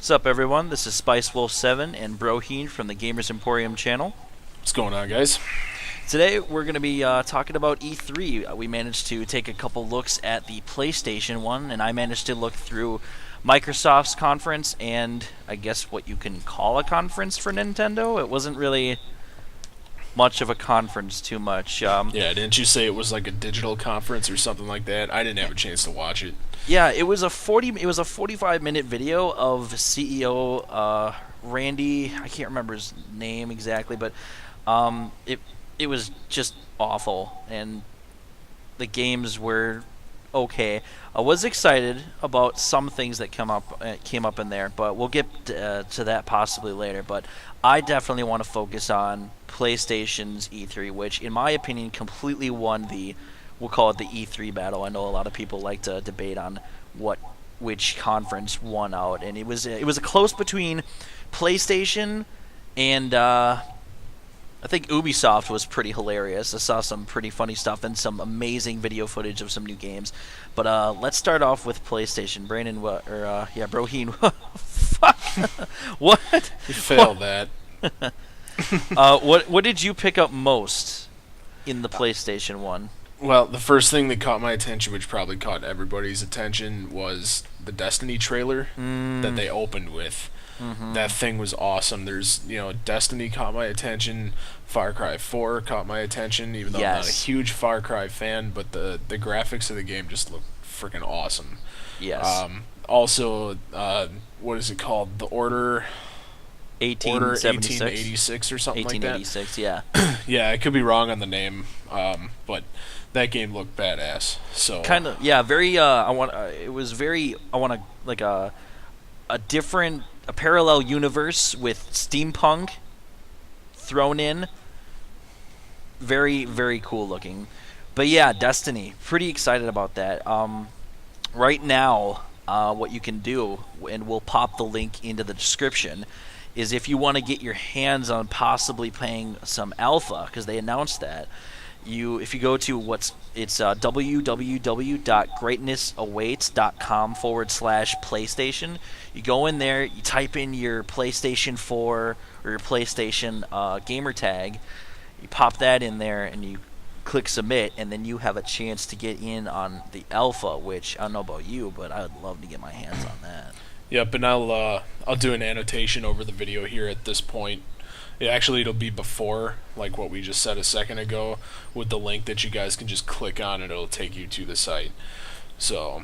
What's up, everyone? This is SpicedWolf7 and Broheen from the Gamers Emporium channel. What's going on, guys? Today we're going to be talking about E3. We managed to take a couple looks at the PlayStation one, and I managed to look through Microsoft's conference and I guess what you can call a conference for Nintendo. It wasn't really much of a conference too much. Yeah, didn't you say it was like a digital conference or something like that? I didn't have a chance to watch it. Yeah, it was a 45-minute video of CEO Randy. I can't remember his name exactly, but it was just awful, and the games were okay. I was excited about some things that came up in there, but we'll get to that possibly later. But I definitely want to focus on PlayStation's E3, which, in my opinion, completely won the, we'll call it the E3 battle. I know a lot of people like to debate on which conference won out, and it was a close between PlayStation and I think Ubisoft was pretty hilarious. I saw some pretty funny stuff and some amazing video footage of some new games. But let's start off with PlayStation. Brandon, Broheen. Fuck. What? You failed that. What did you pick up most in the PlayStation one? Well, the first thing that caught my attention, which probably caught everybody's attention, was the Destiny trailer that they opened with. Mm-hmm. That thing was awesome. Destiny caught my attention. Far Cry 4 caught my attention, even though I'm not a huge Far Cry fan, but the graphics of the game just look freaking awesome. Yes. Also, what is it called? The Order 1886 or something like that. 1886, yeah. Yeah, I could be wrong on the name, but that game looked badass. So kind of, yeah, very. I want a parallel universe with steampunk thrown in. Very, very cool looking. But yeah, Destiny. Pretty excited about that. Right now, what you can do, and we'll pop the link into the description, is if you want to get your hands on possibly playing some alpha, because they announced that. If you go to www.greatnessawaits.com/PlayStation. You go in there, you type in your PlayStation 4 or your PlayStation gamer tag, you pop that in there, and you click submit, and then you have a chance to get in on the alpha, which I don't know about you, but I would love to get my hands on that. Yep, and I'll do an annotation over the video here at this point. It'll be before, like what we just said a second ago, with the link that you guys can just click on and it'll take you to the site. So,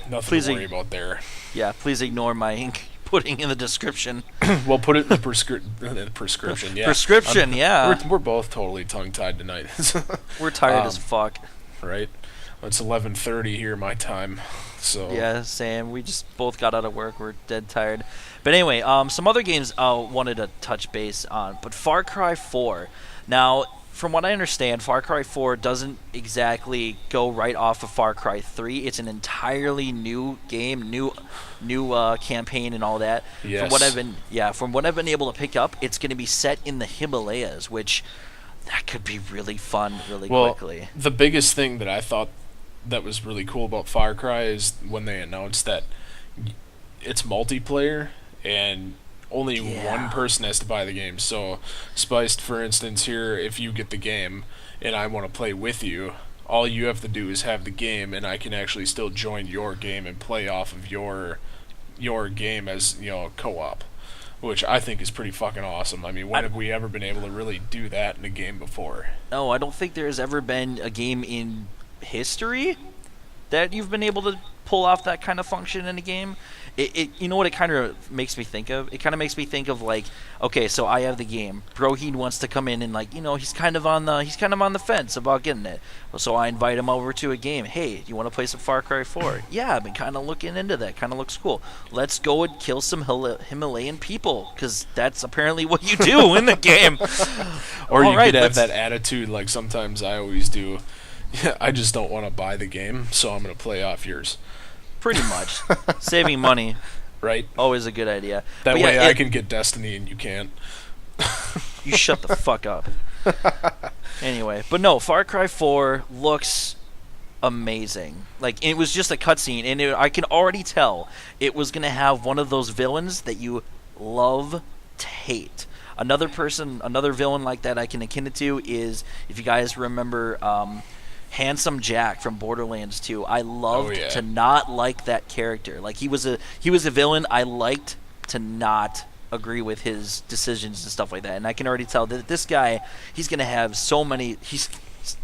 nothing to worry about there. Yeah, please ignore my putting in the description. We'll put it in the prescription, yeah. Prescription, yeah. We're both totally tongue-tied tonight. We're tired as fuck. Right? It's 11:30 here, my time. So yeah, same. We just both got out of work. We're dead tired. But anyway, some other games I wanted to touch base on. But Far Cry 4. Now, from what I understand, Far Cry 4 doesn't exactly go right off of Far Cry 3. It's an entirely new game, new campaign and all that. Yes. From what I've been able to pick up, it's going to be set in the Himalayas, which that could be really fun quickly. The biggest thing that I thought that was really cool about Far Cry is when they announced that it's multiplayer and only one person has to buy the game. So, Spiced, for instance, here, if you get the game and I want to play with you, all you have to do is have the game, and I can actually still join your game and play off of your game as, co-op, which I think is pretty fucking awesome. I mean, when have we ever been able to really do that in a game before? No, I don't think there's ever been a game in history that you've been able to pull off that kind of function in a game. You know what it kind of makes me think of? It kind of makes me think of, like, okay, so I have the game. Broheen wants to come in and, like, he's kind of on the fence about getting it. So I invite him over to a game. Hey, you want to play some Far Cry 4? Yeah, I've been kind of looking into that. Kind of looks cool. Let's go and kill some Himalayan people, because that's apparently what you do in the game. Or you could have that attitude, like sometimes I always do. I just don't want to buy the game, so I'm going to play off yours. Pretty much. Saving money. Right. Always a good idea. That way I can get Destiny and you can't. You shut the fuck up. Anyway, but no, Far Cry 4 looks amazing. Like, it was just a cutscene, and I can already tell it was going to have one of those villains that you love to hate. Another villain like that I can akin it to is, if you guys remember, Handsome Jack from Borderlands 2. I loved to not like that character. Like, he was a villain I liked to not agree with his decisions and stuff like that. And I can already tell that this guy, he's going to have so many... He's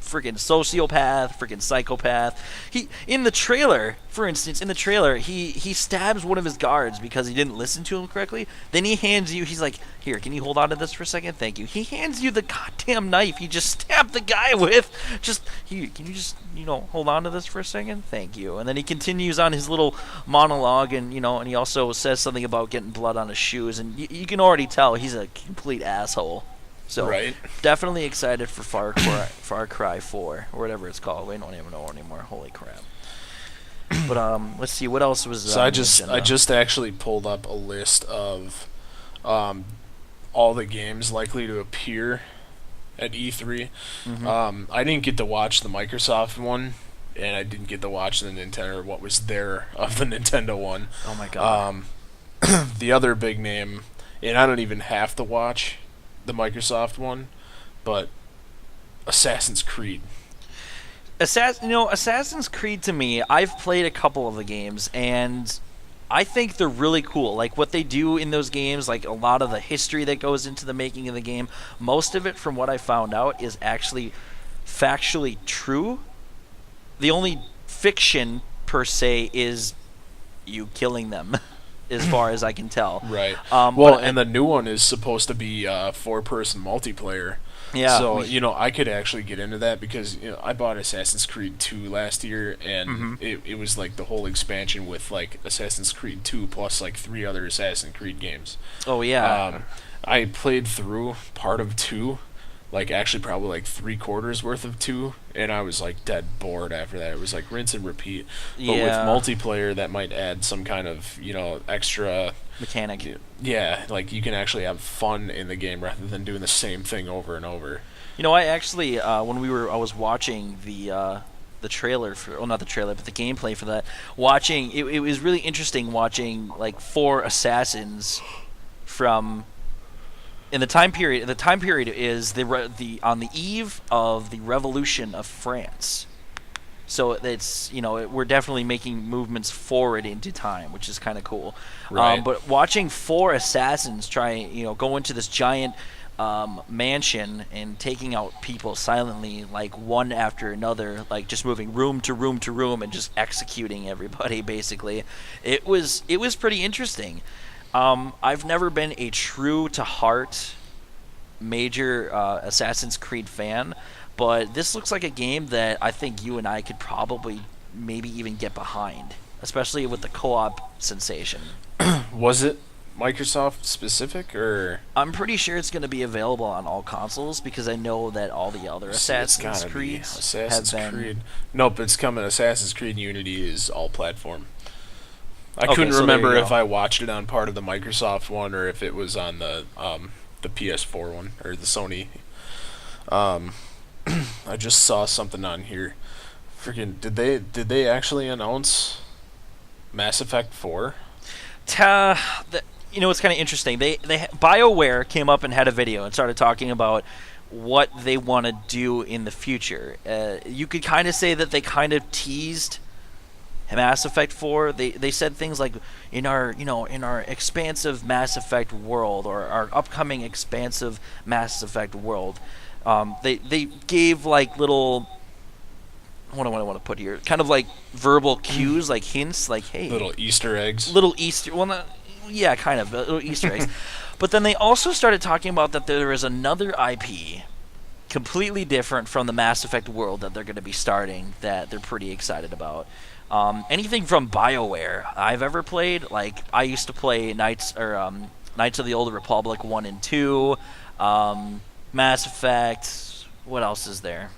freaking sociopath, freaking psychopath. He, in the trailer, for instance, he stabs one of his guards because he didn't listen to him correctly. Then he hands you, he's like, here, can you hold on to this for a second? Thank you. He hands you the goddamn knife he just stabbed the guy with. Can you just, hold on to this for a second? Thank you. And then he continues on his little monologue, and, and he also says something about getting blood on his shoes, and you can already tell he's a complete asshole. So, definitely excited for Far Cry 4, or whatever it's called. We don't even know anymore. Holy crap. But, let's see, what else was... So I just actually pulled up a list of all the games likely to appear at E3. Mm-hmm. I didn't get to watch the Microsoft one, and I didn't get to watch the Nintendo, or what was there of the Nintendo one. Oh my god. The other big name, and I don't even have to watch the Microsoft one, but Assassin's Creed. Assassin's Creed, to me, I've played a couple of the games, and I think they're really cool. Like, what they do in those games, like a lot of the history that goes into the making of the game, most of it, from what I found out, is actually factually true. The only fiction, per se, is you killing them. As far as I can tell. Right. And the new one is supposed to be 4-person multiplayer. Yeah. So, I could actually get into that because, I bought Assassin's Creed 2 last year, and it was like the whole expansion with, like, Assassin's Creed 2 plus, like, 3 other Assassin's Creed games. Oh, yeah. I played through part of 2, like, actually probably, like, 3/4 worth of 2, and I was, like, dead bored after that. It was, like, rinse and repeat. But with multiplayer, that might add some kind of, extra... mechanic. Yeah, like, you can actually have fun in the game rather than doing the same thing over and over. I actually, I was watching the trailer for... Well, not the trailer, but the gameplay for that. It was really interesting watching, like, 4 assassins from... In the time period is on the eve of the Revolution of France. So it's, we're definitely making movements forward into time, which is kind of cool. Right. But watching 4 assassins try, go into this giant mansion and taking out people silently, like one after another, like just moving room to room to room and just executing everybody, basically. It was pretty interesting. I've never been a true-to-heart major Assassin's Creed fan, but this looks like a game that I think you and I could probably maybe even get behind, especially with the co-op sensation. Was it Microsoft specific, or? I'm pretty sure it's going to be available on all consoles, because I know that all the other Assassin's Creeds have been... Nope, it's coming. Assassin's Creed Unity is all platform. I Okay, couldn't so remember there you if go. I watched it on part of the Microsoft one or if it was on the PS4 one or the Sony. I just saw something on here. Freaking did they actually announce Mass Effect 4? It's kind of interesting. BioWare came up and had a video and started talking about what they want to do in the future. You could kind of say that they kind of teased Mass Effect 4. They said things like, in our expansive Mass Effect world, or our upcoming expansive Mass Effect world, they gave like little, what do I want to put here, kind of like verbal cues, like hints, like, hey, Little Easter eggs. little Easter, well, not, yeah, kind of little Easter eggs. But then they also started talking about that there is another IP completely different from the Mass Effect world that they're going to be starting that they're pretty excited about. Anything from BioWare I've ever played, like I used to play Knights of the Old Republic 1 and 2, Mass Effect. What else is there?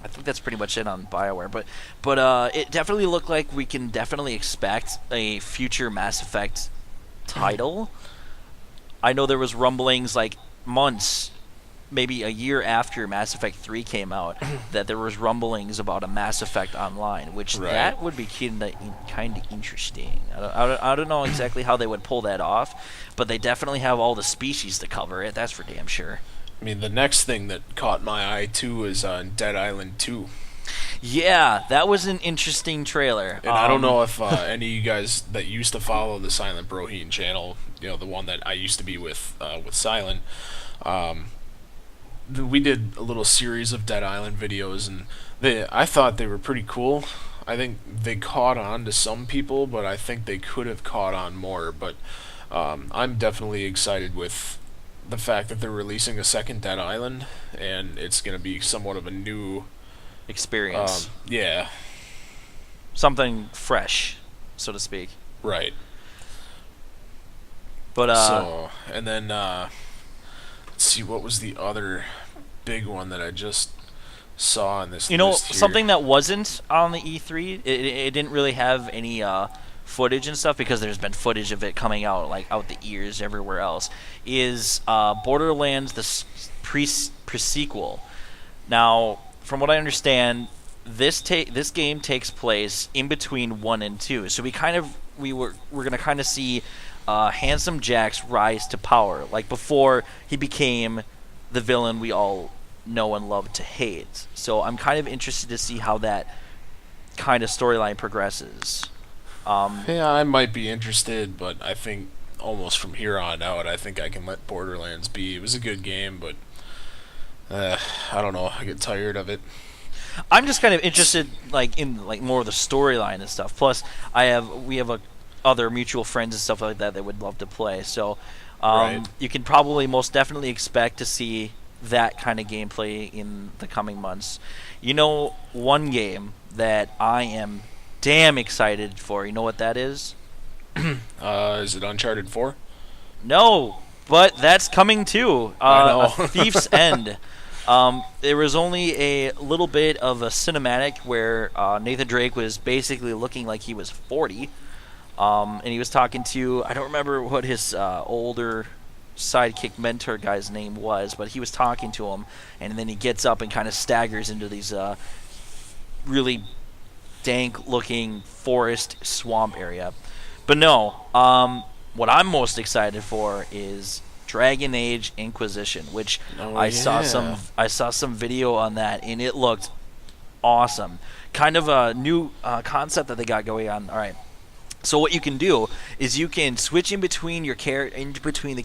I think that's pretty much it on BioWare. But it definitely looked like we can definitely expect a future Mass Effect title. I know there was rumblings like months maybe a year after Mass Effect 3 came out, that there was rumblings about a Mass Effect Online, which that would be kind of interesting. I don't know exactly how they would pull that off, but they definitely have all the species to cover it. That's for damn sure. I mean, the next thing that caught my eye too is Dead Island 2. Yeah, that was an interesting trailer. And I don't know if any of you guys that used to follow the Silent Broheen channel, you know, the one that I used to be with Silent, we did a little series of Dead Island videos, and I thought they were pretty cool. I think they caught on to some people, but I think they could have caught on more. But I'm definitely excited with the fact that they're releasing a second Dead Island, and it's going to be somewhat of a new experience. Yeah. Something fresh, so to speak. Right. But and then let's see, what was the other big one that I just saw on this list here? Something that wasn't on the E3, it didn't really have any footage and stuff, because there's been footage of it coming out like out the ears everywhere else, is Borderlands the pre-sequel. Now, from what I understand, this game takes place in between 1 and 2. So we're gonna kind of see Handsome Jack's rise to power, like before he became the villain we all know and love to hate. So I'm kind of interested to see how that kind of storyline progresses. Yeah, I might be interested, but I think almost from here on out, I think I can let Borderlands be. It was a good game, but I don't know. I get tired of it. I'm just kind of interested, in more of the storyline and stuff. Plus, we have other mutual friends and stuff like that would love to play. So, you can probably most definitely expect to see that kind of gameplay in the coming months. You know, one game that I am damn excited for. You know what that is? Is it Uncharted 4? No, but that's coming too. I know. A Thief's End. There was only a little bit of a cinematic where Nathan Drake was basically looking like he was 40, and he was talking to, I don't remember what his older sidekick mentor guy's name was, but he was talking to him, and then he gets up and kind of staggers into these really dank-looking forest swamp area. But no, what I'm most excited for is Dragon Age Inquisition, which I saw some video on that, and it looked awesome. Kind of a new concept that they got going on. All right. So what you can do is you can switch in between the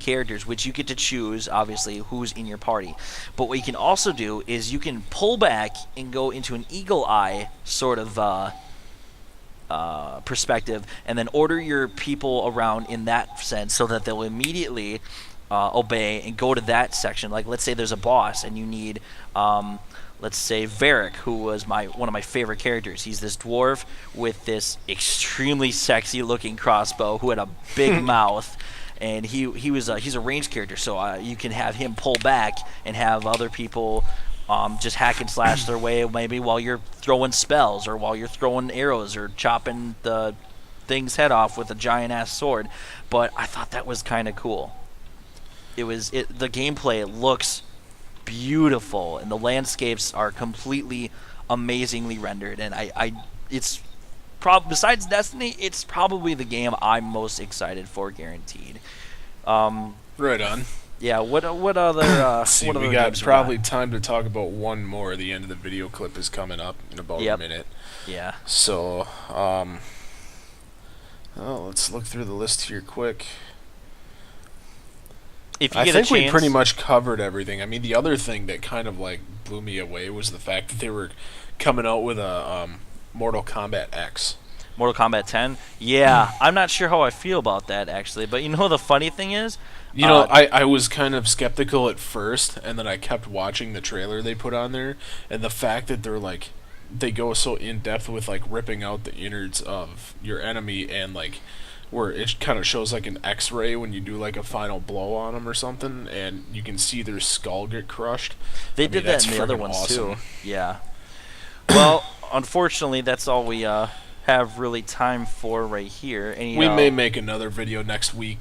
characters, which you get to choose, obviously, who's in your party. But what you can also do is you can pull back and go into an eagle eye sort of perspective, and then order your people around in that sense, so that they'll immediately obey and go to that section. Like, let's say there's a boss, and you need, let's say, Varric, who was one of my favorite characters. He's this dwarf with this extremely sexy-looking crossbow who had a big mouth, and he's a ranged character, so you can have him pull back and have other people just hack and slash their way, maybe while you're throwing spells, or while you're throwing arrows, or chopping the thing's head off with a giant-ass sword. But I thought that was kind of cool. The gameplay looks beautiful, and the landscapes are completely amazingly rendered, and it's besides Destiny, it's probably the game I'm most excited for, guaranteed. Right on. Yeah, what other see, what other we got games probably time to talk about one more. The end of the video clip is coming up in about a minute. Yeah. So, let's look through the list here quick. If you I get think a chance, we pretty much covered everything. I mean, the other thing that kind of blew me away was the fact that they were coming out with a Mortal Kombat X. Mortal Kombat 10? Yeah, I'm not sure how I feel about that, actually. But you know, the funny thing is, I was kind of skeptical at first, and then I kept watching the trailer they put on there, and the fact that they go so in depth with ripping out the innards of your enemy, and where it kind of shows an X-ray when you do a final blow on them or something, and you can see their skull get crushed. They did that in the other ones too. Yeah. Well, unfortunately, that's all we have really time for right here. We may make another video next week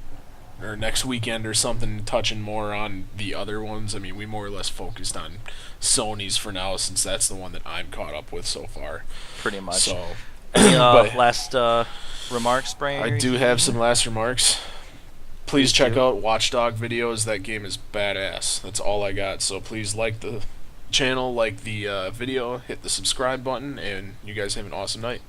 or next weekend or something, touching more on the other ones. I mean, we more or less focused on Sony's for now, since that's the one that I'm caught up with so far. Pretty much. So, Any but last remarks, Brian? I do have some last remarks. Please check out Watchdog videos. That game is badass. That's all I got. So please like the channel, like the video, hit the subscribe button, and you guys have an awesome night.